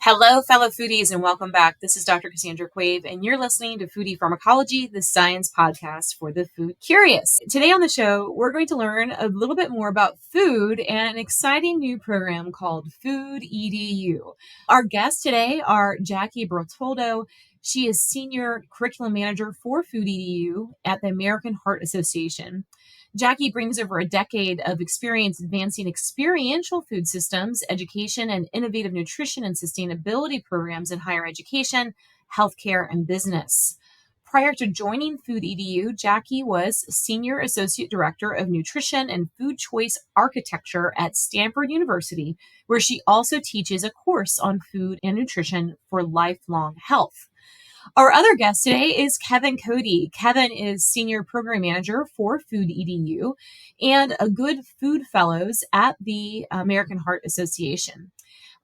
Hello, fellow foodies, and welcome back. This is Dr. Cassandra Quave, and you're listening to Foodie Pharmacology, the science podcast for the food curious. Today on the show, we're going to learn a little bit more about food and an exciting new program called Food EDU. Our guests today are Jackie Bertoldo. She is Senior Curriculum Manager for Food EDU at the American Heart Association. Jackie brings over a decade of experience advancing experiential food systems, education, and innovative nutrition and sustainability programs in higher education, healthcare, and business. Prior to joining Food EDU, Jackie was Senior Associate Director of Nutrition and Food Choice Architecture at Stanford University, where she also teaches a course on food and nutrition for lifelong health. Our other guest today is Kevin Cody. Kevin is Senior Program Manager for Food EDU and a Good Food Fellows at the American Heart Association.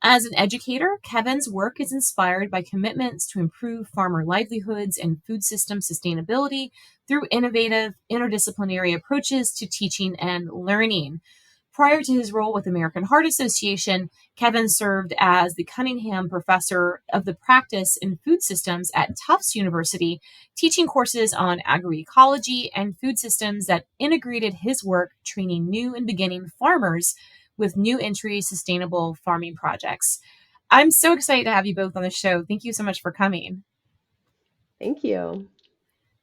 As an educator, Kevin's work is inspired by commitments to improve farmer livelihoods and food system sustainability through innovative interdisciplinary approaches to teaching and learning. Prior to his role with American Heart Association, Kevin served as the Cunningham Professor of the Practice in Food Systems at Tufts University, teaching courses on agroecology and food systems that integrated his work training new and beginning farmers with new entry sustainable farming projects. I'm so excited to have you both on the show. Thank you so much for coming. Thank you.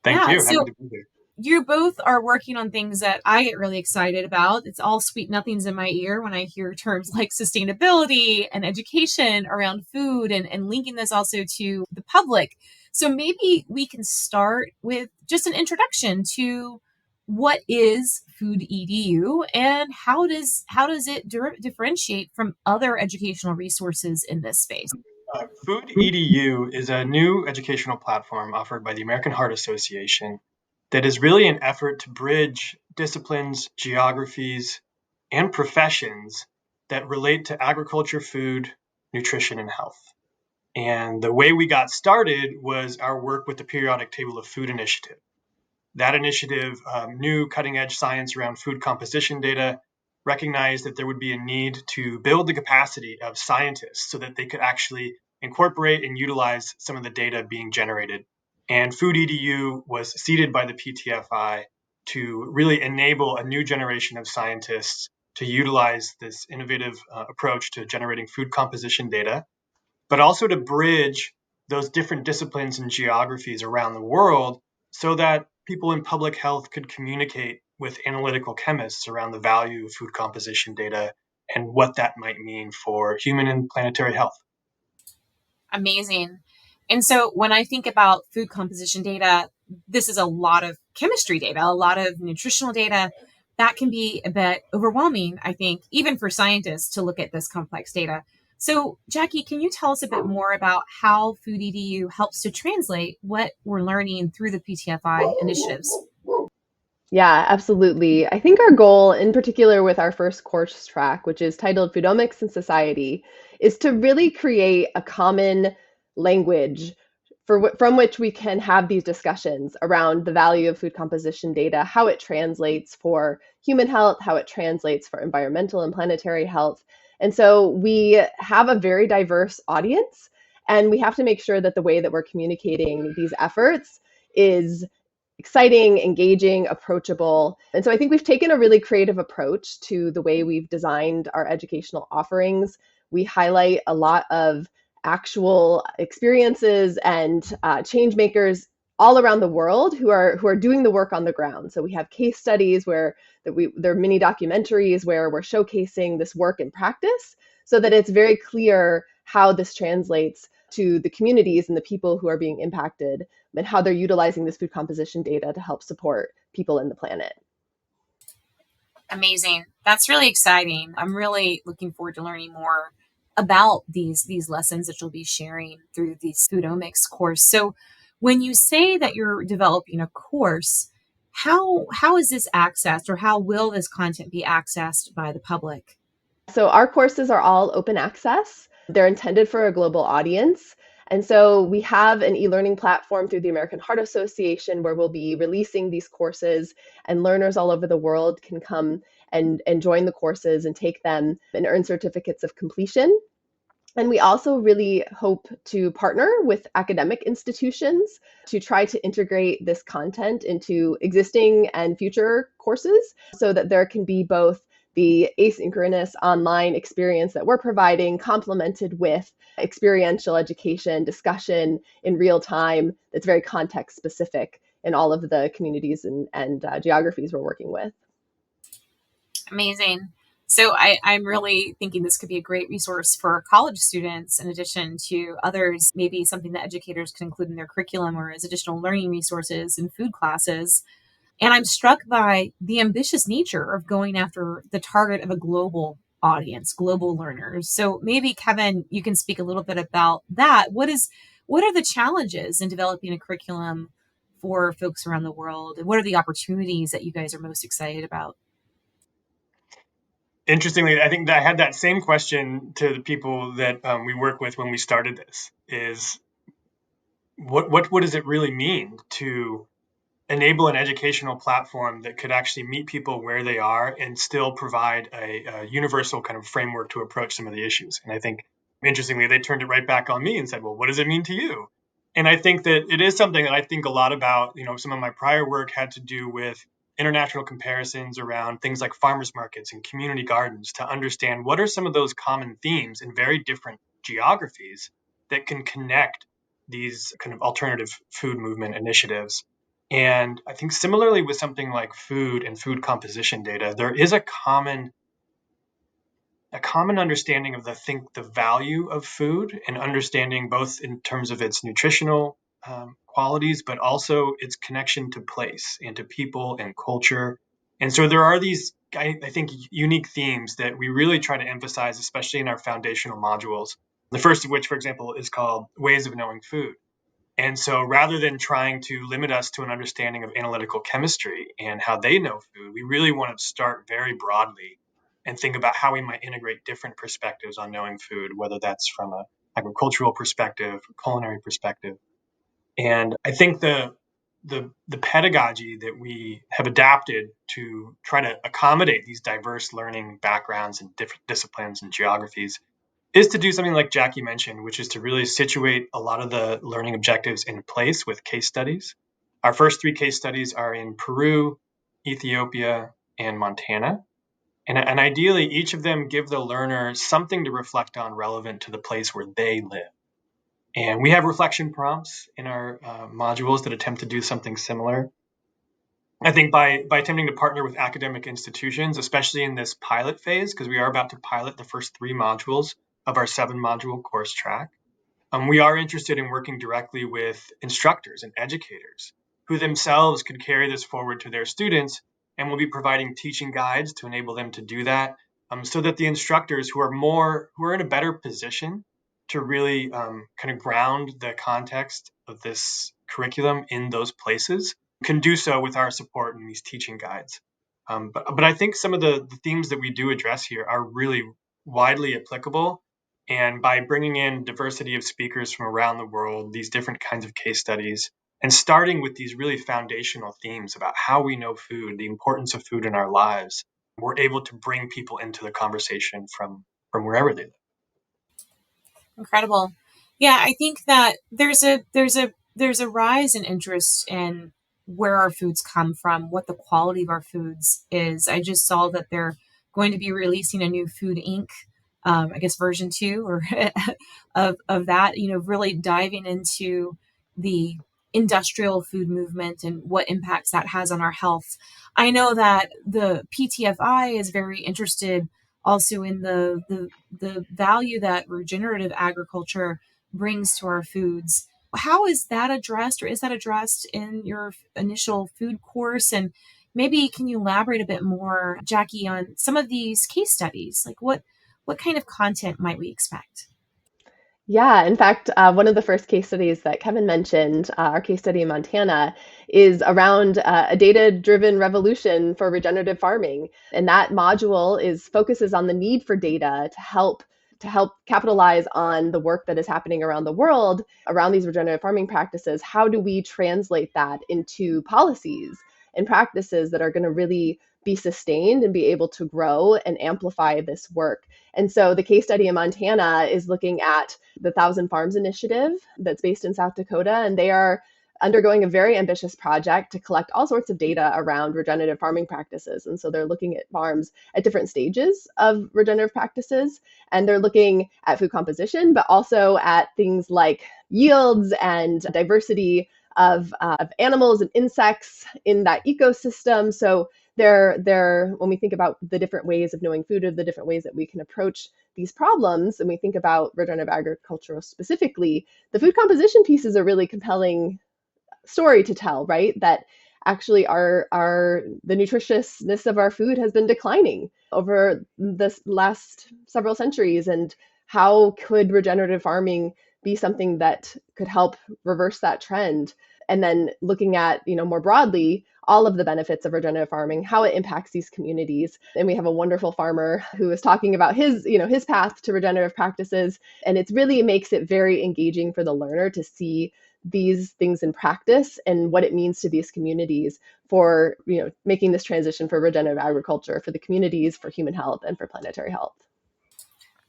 Thank you. So Happy to be here. you both are working on things that I get really excited about. It's all sweet nothings in my ear when I hear terms like sustainability and education around food and linking this also to the public. So maybe we can start with just an introduction to what is Food EDU and how does it differentiate from other educational resources in this space? Food EDU is a new educational platform offered by the American Heart Association that is really an effort to bridge disciplines, geographies, and professions that relate to agriculture, food, nutrition, and health. And the way we got started was our work with the Periodic Table of Food Initiative. That initiative, new cutting-edge science around food composition data, recognized that there would be a need to build the capacity of scientists so that they could actually incorporate and utilize some of the data being generated. And Food EDU was seeded by the PTFI to really enable a new generation of scientists to utilize this innovative approach to generating food composition data, but also to bridge those different disciplines and geographies around the world so that people in public health could communicate with analytical chemists around the value of food composition data and what that might mean for human and planetary health. Amazing. And so when I think about food composition data, this is a lot of chemistry data, a lot of nutritional data. That can be a bit overwhelming, I think, even for scientists to look at this complex data. So, Jackie, can you tell us a bit more about how Food EDU helps to translate what we're learning through the PTFI initiatives? Yeah, absolutely. I think our goal, in particular with our first course track, which is titled Foodomics and Society, is to really create a common language from which we can have these discussions around the value of food composition data, how it translates for human health, how it translates for environmental and planetary health. And so we have a very diverse audience, and we have to make sure that the way that we're communicating these efforts is exciting, engaging, approachable. And so I think we've taken a really creative approach to the way we've designed our educational offerings. We highlight a lot of actual experiences and change makers all around the world who are doing the work on the ground. So we have case studies where there are mini documentaries where we're showcasing this work in practice so that it's very clear how this translates to the communities and the people who are being impacted and how they're utilizing this food composition data to help support people in the planet. Amazing. That's really exciting. I'm really looking forward to learning more about these lessons that you'll be sharing through this Foodomics course. So when you say that you're developing a course, how is this accessed, or how will this content be accessed by the public? So our courses are all open access. They're intended for a global audience. And so we have an e-learning platform through the American Heart Association where we'll be releasing these courses, and learners all over the world can come and join the courses and take them and earn certificates of completion. And we also really hope to partner with academic institutions to try to integrate this content into existing and future courses so that there can be both the asynchronous online experience that we're providing complemented with experiential education, discussion in real time that's very context specific in all of the communities and geographies we're working with. Amazing. So I'm really thinking this could be a great resource for college students in addition to others, maybe something that educators can include in their curriculum or as additional learning resources in food classes. And I'm struck by the ambitious nature of going after the target of a global audience, global learners. So maybe Kevin, you can speak a little bit about that. What are the challenges in developing a curriculum for folks around the world? And what are the opportunities that you guys are most excited about? Interestingly, I think that I had that same question to the people that we work with when we started this: is what does it really mean to enable an educational platform that could actually meet people where they are and still provide a universal kind of framework to approach some of the issues? And I think, interestingly, they turned it right back on me and said, well, what does it mean to you? And I think that it is something that I think a lot about. Some of my prior work had to do with international comparisons around things like farmers markets and community gardens to understand what are some of those common themes in very different geographies that can connect these kind of alternative food movement initiatives. And I think similarly with something like food and food composition data, there is a common understanding of the value of food, and understanding both in terms of its nutritional qualities, but also its connection to place and to people and culture. And so there are these, I think, unique themes that we really try to emphasize, especially in our foundational modules. The first of which, for example, is called Ways of Knowing Food. And so rather than trying to limit us to an understanding of analytical chemistry and how they know food, we really want to start very broadly and think about how we might integrate different perspectives on knowing food, whether that's from a agricultural perspective, culinary perspective. And I think the pedagogy that we have adapted to try to accommodate these diverse learning backgrounds and different disciplines and geographies is to do something like Jackie mentioned, which is to really situate a lot of the learning objectives in place with case studies. Our first 3 case studies are in Peru, Ethiopia, and Montana. And ideally, each of them give the learner something to reflect on relevant to the place where they live. And we have reflection prompts in our modules that attempt to do something similar. I think by attempting to partner with academic institutions, especially in this pilot phase, because we are about to pilot the first 3 modules of our 7-module course track, we are interested in working directly with instructors and educators who themselves could carry this forward to their students, and we'll be providing teaching guides to enable them to do that, so that the instructors who are in a better position to really kind of ground the context of this curriculum in those places can do so with our support in these teaching guides. But I think some of the themes that we do address here are really widely applicable. And by bringing in diversity of speakers from around the world, these different kinds of case studies, and starting with these really foundational themes about how we know food, the importance of food in our lives, we're able to bring people into the conversation from wherever they live. Incredible. Yeah, I think that there's a rise in interest in where our foods come from, what the quality of our foods is. I just saw that they're going to be releasing a new Food Inc. I guess version 2 or of that. Really diving into the industrial food movement and what impacts that has on our health. I know that the PTFI is very interested also in the value that regenerative agriculture brings to our foods. How is that addressed, or is that addressed in your initial food course? And maybe can you elaborate a bit more, Jackie, on some of these case studies? Like what kind of content might we expect? Yeah, in fact, one of the first case studies that Kevin mentioned, our case study in Montana, is around a data-driven revolution for regenerative farming, and that module focuses on the need for data to help capitalize on the work that is happening around the world around these regenerative farming practices. How do we translate that into policies and practices that are going to really be sustained and be able to grow and amplify this work. And so the case study in Montana is looking at the Thousand Farms Initiative that's based in South Dakota, and they are undergoing a very ambitious project to collect all sorts of data around regenerative farming practices. And so they're looking at farms at different stages of regenerative practices, and they're looking at food composition, but also at things like yields and diversity of animals and insects in that ecosystem. So when we think about the different ways of knowing food or the different ways that we can approach these problems, and we think about regenerative agriculture specifically, the food composition piece is a really compelling story to tell, right? That actually the nutritiousness of our food has been declining over this last several centuries. And how could regenerative farming be something that could help reverse that trend? And then looking at, more broadly, all of the benefits of regenerative farming, how it impacts these communities. And we have a wonderful farmer who is talking about his path to regenerative practices. And it really makes it very engaging for the learner to see these things in practice and what it means to these communities for, making this transition for regenerative agriculture, for the communities, for human health, and for planetary health.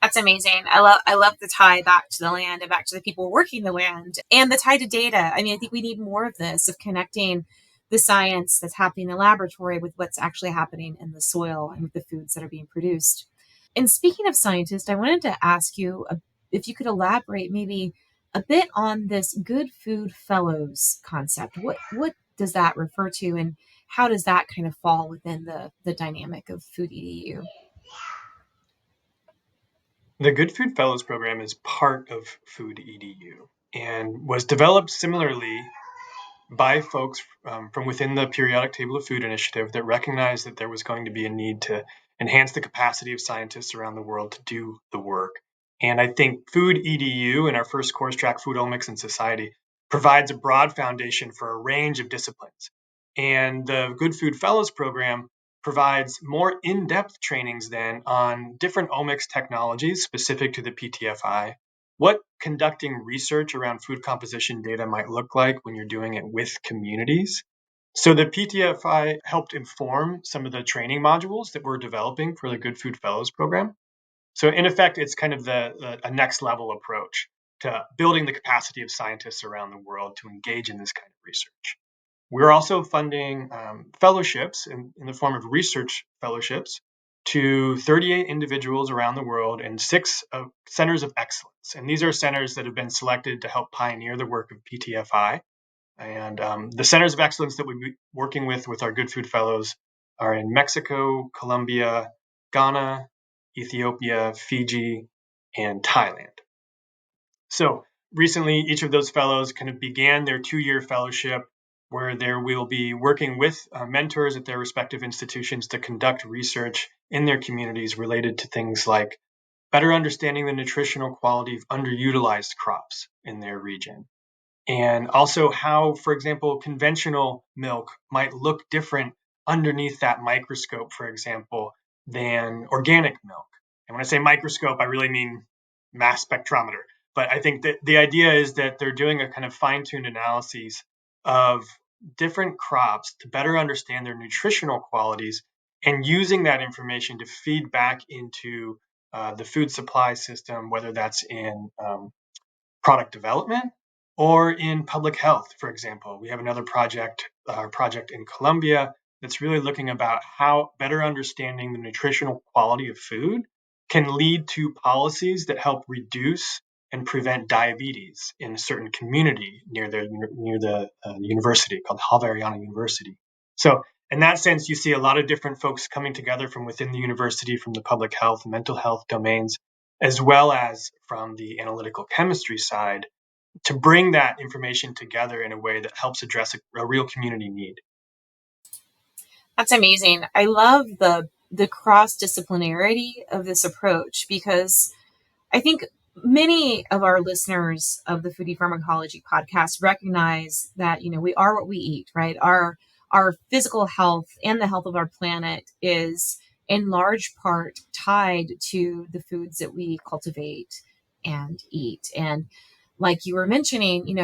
That's amazing. I love the tie back to the land and back to the people working the land and the tie to data. I mean, I think we need more of this, of connecting the science that's happening in the laboratory with what's actually happening in the soil and with the foods that are being produced. And speaking of scientists, I wanted to ask you if you could elaborate maybe a bit on this Good Food Fellows concept. What does that refer to, and how does that kind of fall within the dynamic of Food EDU? The Good Food Fellows program is part of Food EDU and was developed similarly by folks from within the Periodic Table of Food Initiative that recognized that there was going to be a need to enhance the capacity of scientists around the world to do the work. And I think Food EDU in our first course track, Foodomics and Society, provides a broad foundation for a range of disciplines. And the Good Food Fellows program provides more in-depth trainings then on different omics technologies specific to the PTFI, what conducting research around food composition data might look like when you're doing it with communities. So the PTFI helped inform some of the training modules that we're developing for the Good Food Fellows program. So in effect, it's kind of a next level approach to building the capacity of scientists around the world to engage in this kind of research. We're also funding fellowships in the form of research fellowships to 38 individuals around the world and 6 centers of excellence. And these are centers that have been selected to help pioneer the work of PTFI. And the centers of excellence that we'll be working with our Good Food Fellows are in Mexico, Colombia, Ghana, Ethiopia, Fiji, and Thailand. So recently, each of those fellows kind of began their 2-year fellowship where they will be working with mentors at their respective institutions to conduct research in their communities related to things like better understanding the nutritional quality of underutilized crops in their region. And also how, for example, conventional milk might look different underneath that microscope, for example, than organic milk. And when I say microscope, I really mean mass spectrometer. But I think that the idea is that they're doing a kind of fine-tuned analyses of different crops to better understand their nutritional qualities and using that information to feed back into the food supply system, whether that's in product development or in public health, for example. We have another project in Colombia that's really looking about how better understanding the nutritional quality of food can lead to policies that help reduce and prevent diabetes in a certain community near the university called Javeriana University. So in that sense, you see a lot of different folks coming together from within the university, from the public health, mental health domains, as well as from the analytical chemistry side, to bring that information together in a way that helps address a real community need. That's amazing. I love the cross-disciplinarity of this approach, because I think many of our listeners of the Foodie Pharmacology podcast recognize that, we are what we eat, right? Our physical health and the health of our planet is in large part tied to the foods that we cultivate and eat. And like you were mentioning,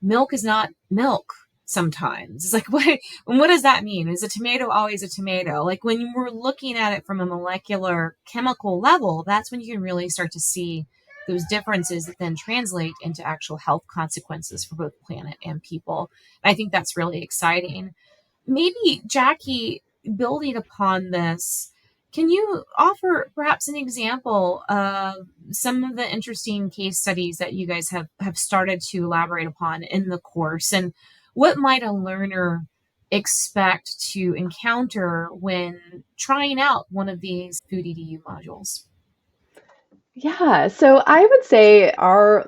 milk is not milk sometimes. It's like, what does that mean? Is a tomato always a tomato? Like when we're looking at it from a molecular chemical level, that's when you can really start to see those differences that then translate into actual health consequences for both planet and people. And I think that's really exciting. Maybe, Jackie, building upon this, can you offer perhaps an example of some of the interesting case studies that you guys have started to elaborate upon in the course? And what might a learner expect to encounter when trying out one of these Food EDU modules? Yeah, so I would say our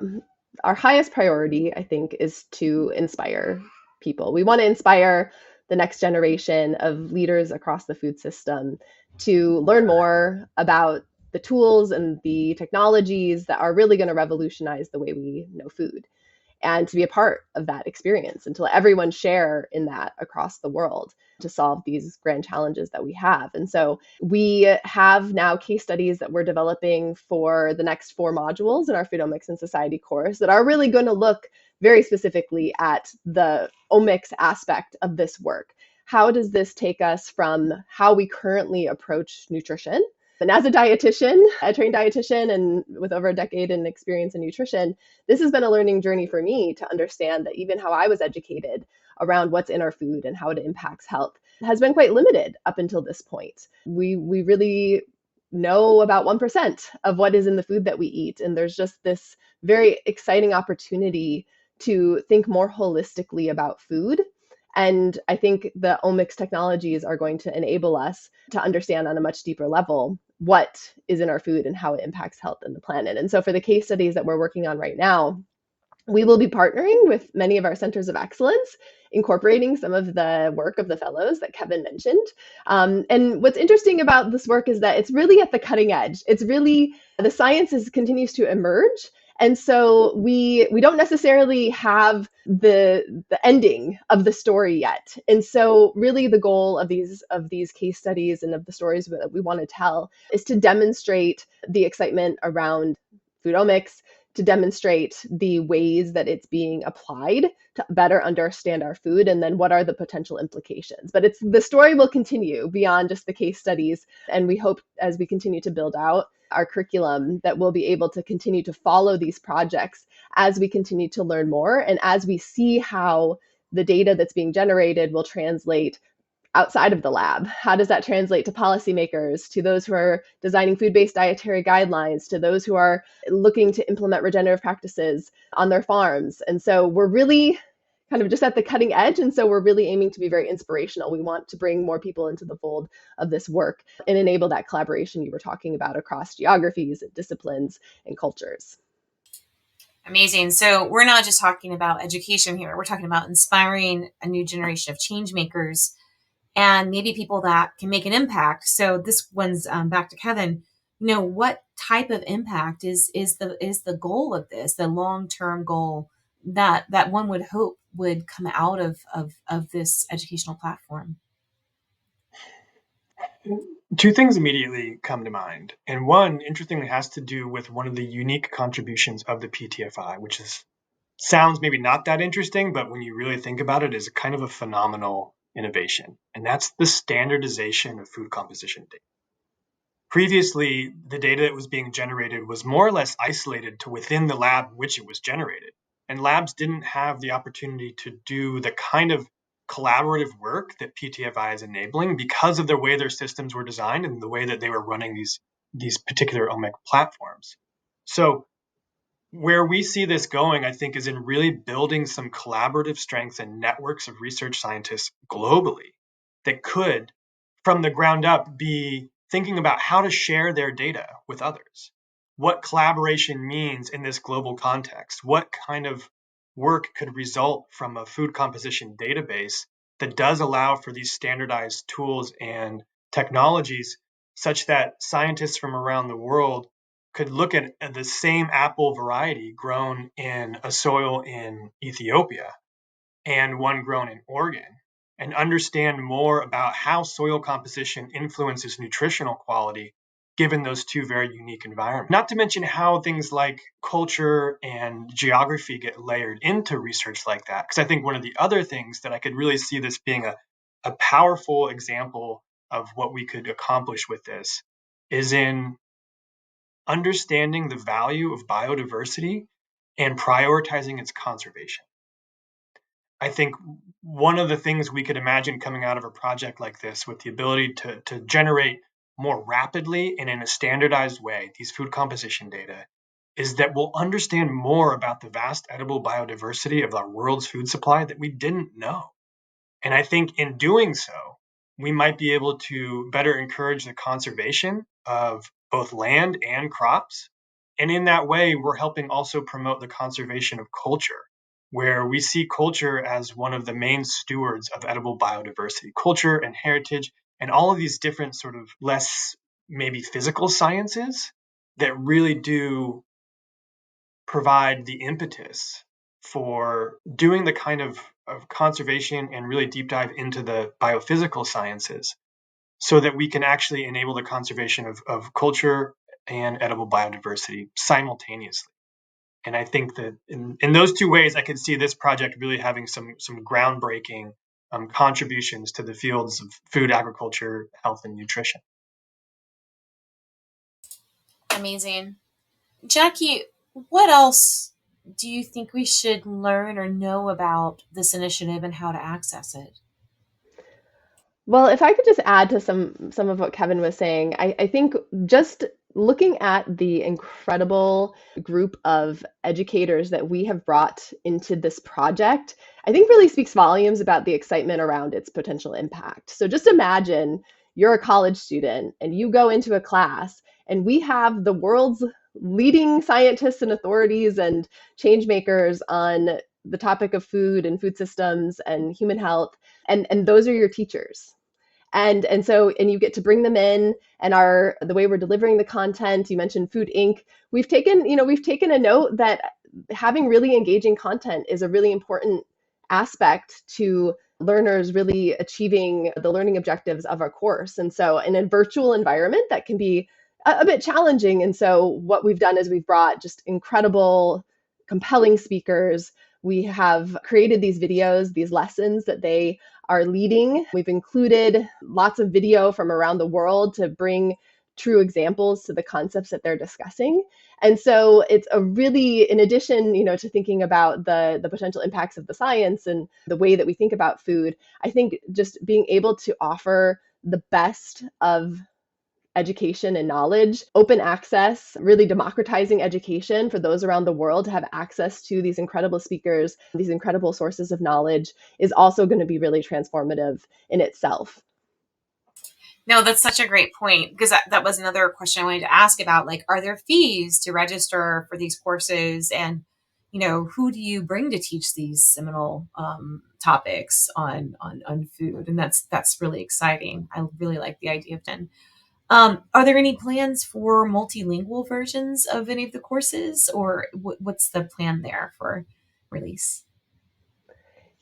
highest priority, I think, is to inspire people. We want to inspire the next generation of leaders across the food system to learn more about the tools and the technologies that are really going to revolutionize the way we know food, and to be a part of that experience and to let everyone share in that across the world to solve these grand challenges that we have. And so we have now case studies that we're developing for the next 4 modules in our Foodomics and Society course that are really going to look very specifically at the omics aspect of this work. How does this take us from how we currently approach nutrition? And as a dietitian, a trained dietitian, and with over a decade in experience in nutrition, this has been a learning journey for me to understand that even how I was educated around what's in our food and how it impacts health has been quite limited up until this point. We really know about 1% of what is in the food that we eat. And there's just this very exciting opportunity to think more holistically about food. And I think the omics technologies are going to enable us to understand on a much deeper level what is in our food and how it impacts health and the planet. And so for the case studies that we're working on right now, we will be partnering with many of our centers of excellence, incorporating some of the work of the fellows that Kevin mentioned. And what's interesting about this work is that it's really at the cutting edge. It's really, the science continues to emerge. And so we don't necessarily have the ending of the story yet. And so really the goal of these case studies and of the stories that we want to tell is to demonstrate the excitement around foodomics, to demonstrate the ways that it's being applied to better understand our food, and then what are the potential implications. But the story will continue beyond just the case studies, and we hope as we continue to build out our curriculum that we'll be able to continue to follow these projects as we continue to learn more and as we see how the data that's being generated will translate outside of the lab. How does that translate to policymakers, to those who are designing food-based dietary guidelines, to those who are looking to implement regenerative practices on their farms? And so we're really kind of just at the cutting edge. And so we're really aiming to be very inspirational. We want to bring more people into the fold of this work and enable that collaboration you were talking about across geographies, disciplines, and cultures. Amazing. So we're not just talking about education here. We're talking about inspiring a new generation of change makers and maybe people that can make an impact. So this one's back to Kevin. What type of impact is the goal of this, the long-term goal that one would hope would come out of this educational platform? Two things immediately come to mind. And one, interestingly, has to do with one of the unique contributions of the PTFI, which sounds maybe not that interesting, but when you really think about it, is kind of a phenomenal innovation. And that's the standardization of food composition data. Previously, the data that was being generated was more or less isolated to within the lab in which it was generated. And labs didn't have the opportunity to do the kind of collaborative work that PTFI is enabling because of the way their systems were designed and the way that they were running these particular omic platforms. So where we see this going, I think, is in really building some collaborative strengths and networks of research scientists globally that could, from the ground up, be thinking about how to share their data with others, what collaboration means in this global context, what kind of work could result from a food composition database that does allow for these standardized tools and technologies such that scientists from around the world could look at the same apple variety grown in a soil in Ethiopia and one grown in Oregon and understand more about how soil composition influences nutritional quality given those two very unique environments. Not to mention how things like culture and geography get layered into research like that. Because I think one of the other things that I could really see this being a powerful example of what we could accomplish with this is in understanding the value of biodiversity and prioritizing its conservation. I think one of the things we could imagine coming out of a project like this, with the ability to generate more rapidly and in a standardized way these food composition data, is that we'll understand more about the vast edible biodiversity of our world's food supply that we didn't know. And I think in doing so, we might be able to better encourage the conservation of both land and crops. And in that way, we're helping also promote the conservation of culture, where we see culture as one of the main stewards of edible biodiversity, culture and heritage, and all of these different sort of less maybe physical sciences that really do provide the impetus for doing the kind of conservation and really deep dive into the biophysical sciences so that we can actually enable the conservation of culture and edible biodiversity simultaneously. And I think that in those two ways, I could see this project really having some groundbreaking contributions to the fields of food, agriculture, health, and nutrition. Amazing. Jackie, what else do you think we should learn or know about this initiative and how to access it? Well, if I could just add to some of what Kevin was saying, I think just looking at the incredible group of educators that we have brought into this project, I think really speaks volumes about the excitement around its potential impact. So just imagine you're a college student and you go into a class and we have the world's leading scientists and authorities and change makers on the topic of food and food systems and human health, and those are your teachers. And you get to bring them in, and our the way we're delivering the content, you mentioned Food Inc. We've taken a note that having really engaging content is a really important aspect to learners really achieving the learning objectives of our course. And so in a virtual environment, that can be a bit challenging. And so what we've done is we've brought just incredible, compelling speakers. We have created these videos, these lessons that they are leading. We've included lots of video from around the world to bring true examples to the concepts that they're discussing. And so it's a really, in addition, to thinking about the potential impacts of the science and the way that we think about food, I think just being able to offer the best of education and knowledge, open access, really democratizing education for those around the world to have access to these incredible speakers, these incredible sources of knowledge, is also going to be really transformative in itself. No, that's such a great point, because that was another question I wanted to ask about, like, are there fees to register for these courses? And, who do you bring to teach these seminal topics on food? And that's really exciting. I really like the idea of it. Are there any plans for multilingual versions of any of the courses, or what's the plan there for release?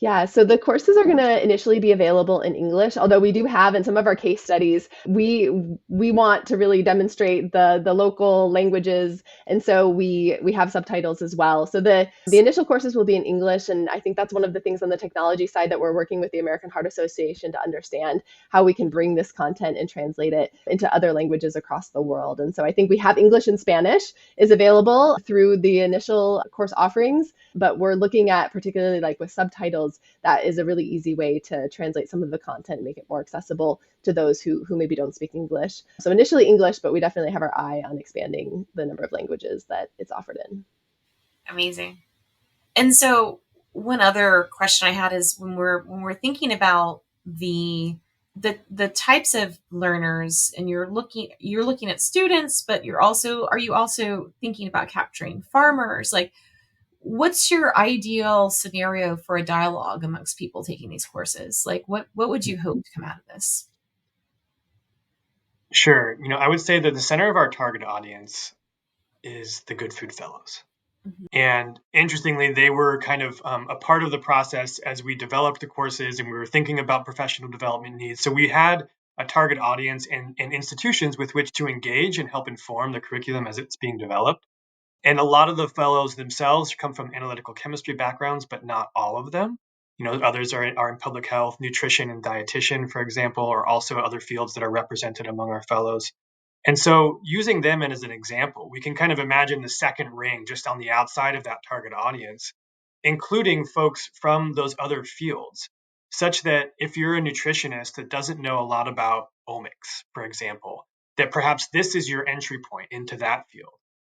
Yeah, so the courses are going to initially be available in English, although we do have in some of our case studies, we want to really demonstrate the local languages, and so we have subtitles as well. So the initial courses will be in English, and I think that's one of the things on the technology side that we're working with the American Heart Association to understand how we can bring this content and translate it into other languages across the world. And so I think we have English and Spanish is available through the initial course offerings, but we're looking at, particularly like with subtitles, that is a really easy way to translate some of the content and make it more accessible to those who maybe don't speak English. So initially English, but we definitely have our eye on expanding the number of languages that it's offered in. Amazing. And so one other question I had is, when we're thinking about the types of learners, and you're looking at students, but are you also thinking about capturing farmers? Like, what's your ideal scenario for a dialogue amongst people taking these courses? Like, what would you hope to come out of this? Sure. I would say that the center of our target audience is the Good Food Fellows. Mm-hmm. And interestingly, they were kind of a part of the process as we developed the courses and we were thinking about professional development needs. So we had a target audience and institutions with which to engage and help inform the curriculum as it's being developed. And a lot of the fellows themselves come from analytical chemistry backgrounds, but not all of them. Others are in public health, nutrition, and dietitian, for example, or also other fields that are represented among our fellows. And so using them as an example, we can kind of imagine the second ring just on the outside of that target audience, including folks from those other fields, such that if you're a nutritionist that doesn't know a lot about omics, for example, that perhaps this is your entry point into that field.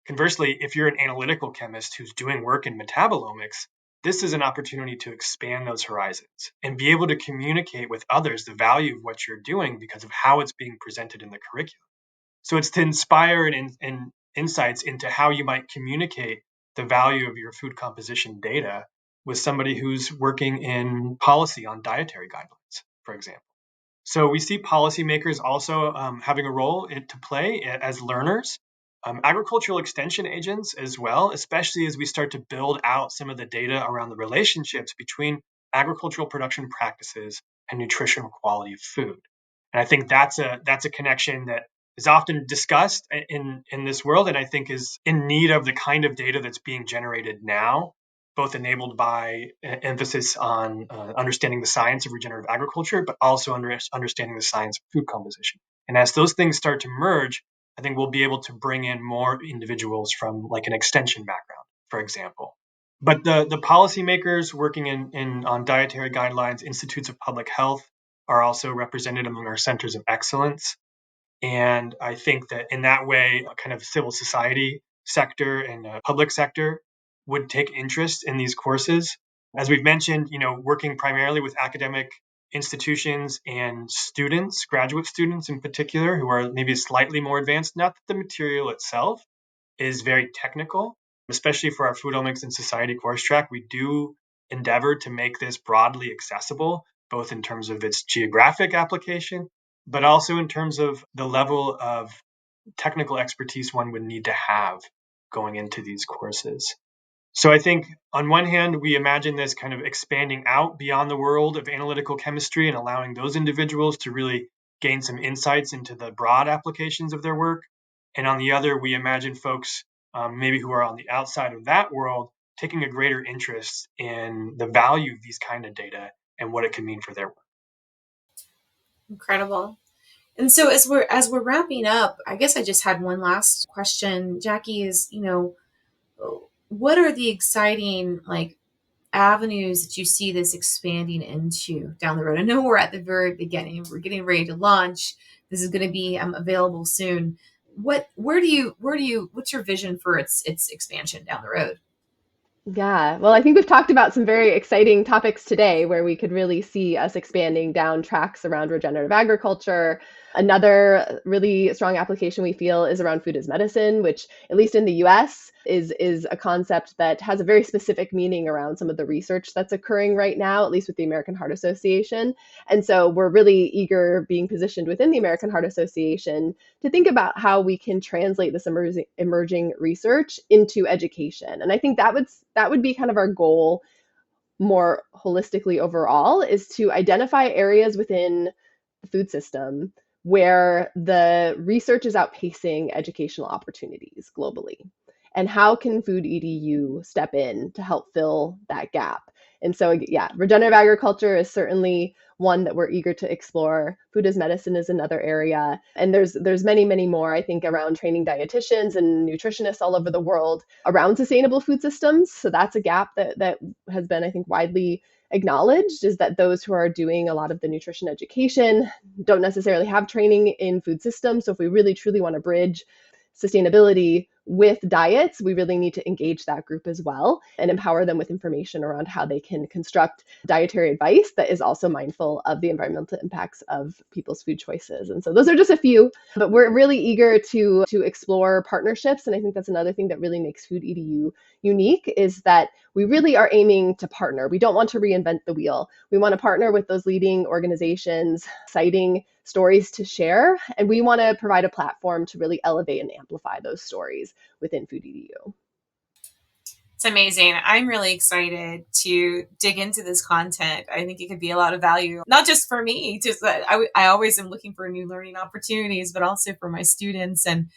Conversely, if you're an analytical chemist who's doing work in metabolomics, this is an opportunity to expand those horizons and be able to communicate with others the value of what you're doing because of how it's being presented in the curriculum. So it's to inspire and insights into how you might communicate the value of your food composition data with somebody who's working in policy on dietary guidelines, for example. So we see policymakers also having a role to play as learners, agricultural extension agents as well, especially as we start to build out some of the data around the relationships between agricultural production practices and nutritional quality of food. And I think that's a connection that is often discussed in this world, and I think is in need of the kind of data that's being generated now, both enabled by emphasis on understanding the science of regenerative agriculture, but also understanding the science of food composition. And as those things start to merge, I think we'll be able to bring in more individuals from like an extension background, for example. But the policymakers working on dietary guidelines, institutes of public health, are also represented among our centers of excellence. And I think that in that way, a kind of civil society sector and a public sector would take interest in these courses. As we've mentioned, working primarily with academic institutions and students, graduate students in particular, who are maybe slightly more advanced. Not that the material itself is very technical, especially for our food omics and society course track. We do endeavor to make this broadly accessible, both in terms of its geographic application, but also in terms of the level of technical expertise one would need to have going into these courses. So I think on one hand, we imagine this kind of expanding out beyond the world of analytical chemistry and allowing those individuals to really gain some insights into the broad applications of their work. And on the other, we imagine folks maybe who are on the outside of that world taking a greater interest in the value of these kind of data and what it can mean for their work. Incredible. And so as we're wrapping up, I guess I just had one last question, Jackie, is, what are the exciting avenues that you see this expanding into down the road? I know we're at the very beginning. We're getting ready to launch. This is going to be available soon. What's your vision for its expansion down the road? Yeah, well, I think we've talked about some very exciting topics today where we could really see us expanding down tracks around regenerative agriculture. Another really strong application we feel is around food as medicine, which, at least in the US, is a concept that has a very specific meaning around some of the research that's occurring right now, at least with the American Heart Association. And so we're really eager, being positioned within the American Heart Association, to think about how we can translate this emerging research into education. And I think that would be kind of our goal more holistically overall, is to identify areas within the food system where the research is outpacing educational opportunities globally. And how can Food EDU step in to help fill that gap? And so, yeah, regenerative agriculture is certainly one that we're eager to explore. Food as medicine is another area. And there's many, many more, I think, around training dietitians and nutritionists all over the world around sustainable food systems. So that's a gap that has been, I think, widely acknowledged, is that those who are doing a lot of the nutrition education don't necessarily have training in food systems. So if we really truly want to bridge sustainability with diets, we really need to engage that group as well and empower them with information around how they can construct dietary advice that is also mindful of the environmental impacts of people's food choices. And so those are just a few, but we're really eager to explore partnerships. And I think that's another thing that really makes Food EDU unique, is that we really are aiming to partner. We don't want to reinvent the wheel. We want to partner with those leading organizations, citing stories to share, and we want to provide a platform to really elevate and amplify those stories within Food EDU. It's amazing. I'm really excited to dig into this content. I think it could be a lot of value, not just for me, just that I always am looking for new learning opportunities, but also for my students and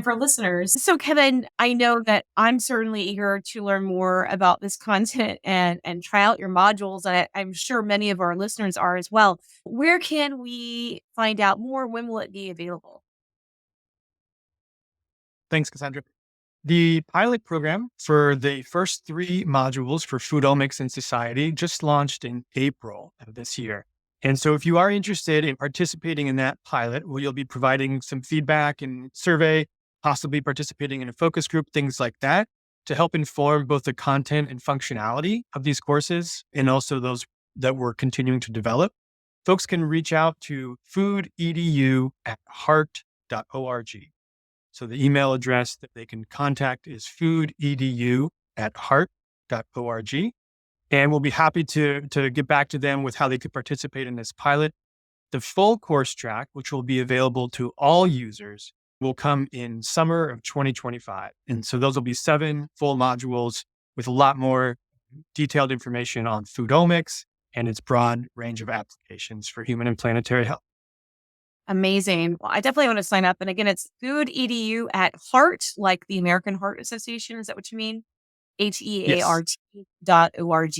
for listeners. So, Kevin, I know that I'm certainly eager to learn more about this content and try out your modules. And I'm sure many of our listeners are as well. Where can we find out more? When will it be available? Thanks, Cassandra. The pilot program for the first 3 modules for Foodomics and Society just launched in April of this year. And so if you are interested in participating in that pilot, where you'll be providing some feedback and survey, possibly participating in a focus group, things like that, to help inform both the content and functionality of these courses and also those that we're continuing to develop, folks can reach out to foodedu@heart.org. So the email address that they can contact is foodedu@heart.org. And we'll be happy to get back to them with how they could participate in this pilot. The full course track, which will be available to all users, will come in summer of 2025. And so those will be 7 full modules with a lot more detailed information on foodomics and its broad range of applications for human and planetary health. Amazing. Well, I definitely want to sign up. And again, it's Food EDU at Heart, like the American Heart Association. Is that what you mean? Yes. HEART.org.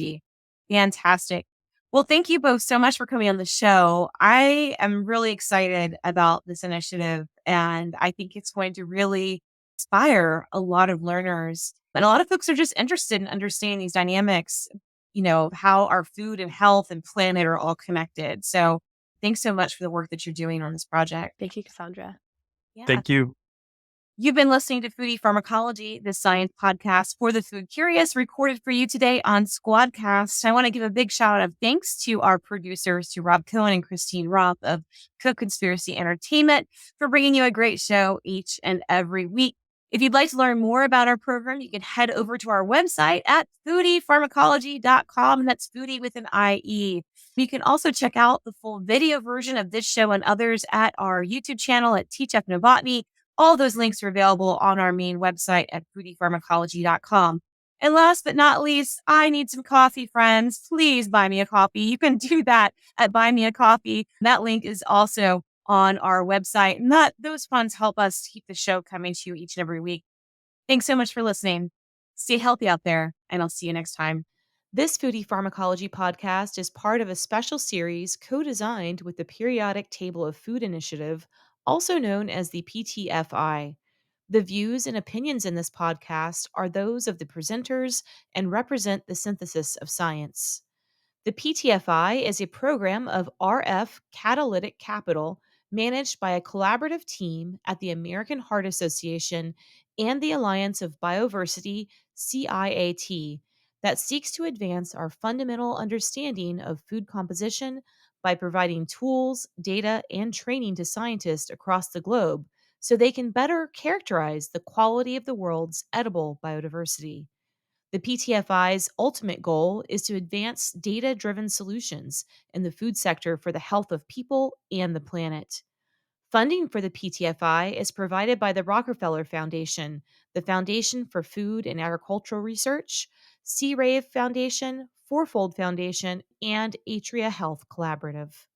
Fantastic. Well, thank you both so much for coming on the show. I am really excited about this initiative, and I think it's going to really inspire a lot of learners. And a lot of folks are just interested in understanding these dynamics, how our food and health and planet are all connected. So thanks so much for the work that you're doing on this project. Thank you, Cassandra. Yeah. Thank you. You've been listening to Foodie Pharmacology, the science podcast for the food curious, recorded for you today on Squadcast. I want to give a big shout out of thanks to our producers, to Rob Cohen and Christine Roth of Co-Conspiracy Entertainment, for bringing you a great show each and every week. If you'd like to learn more about our program, you can head over to our website at foodiepharmacology.com. And that's foodie with an IE. You can also check out the full video version of this show and others at our YouTube channel at Teach Ethnobotany. All those links are available on our main website at foodiepharmacology.com. And last but not least, I need some coffee, friends. Please buy me a coffee. You can do that at Buy Me a Coffee. That link is also on our website. And those funds help us keep the show coming to you each and every week. Thanks so much for listening. Stay healthy out there, and I'll see you next time. This Foodie Pharmacology podcast is part of a special series co-designed with the Periodic Table of Food Initiative, also known as the PTFI. The views and opinions in this podcast are those of the presenters and represent the synthesis of science. The PTFI is a program of RF Catalytic Capital managed by a collaborative team at the American Heart Association and the Alliance of Bioversity, CIAT, that seeks to advance our fundamental understanding of food composition by providing tools, data, and training to scientists across the globe so they can better characterize the quality of the world's edible biodiversity. The PTFI's ultimate goal is to advance data driven solutions in the food sector for the health of people and the planet. Funding for the PTFI is provided by the Rockefeller Foundation, the Foundation for Food and Agricultural Research, C. Rave Foundation, Fourfold Foundation, and Atria Health Collaborative.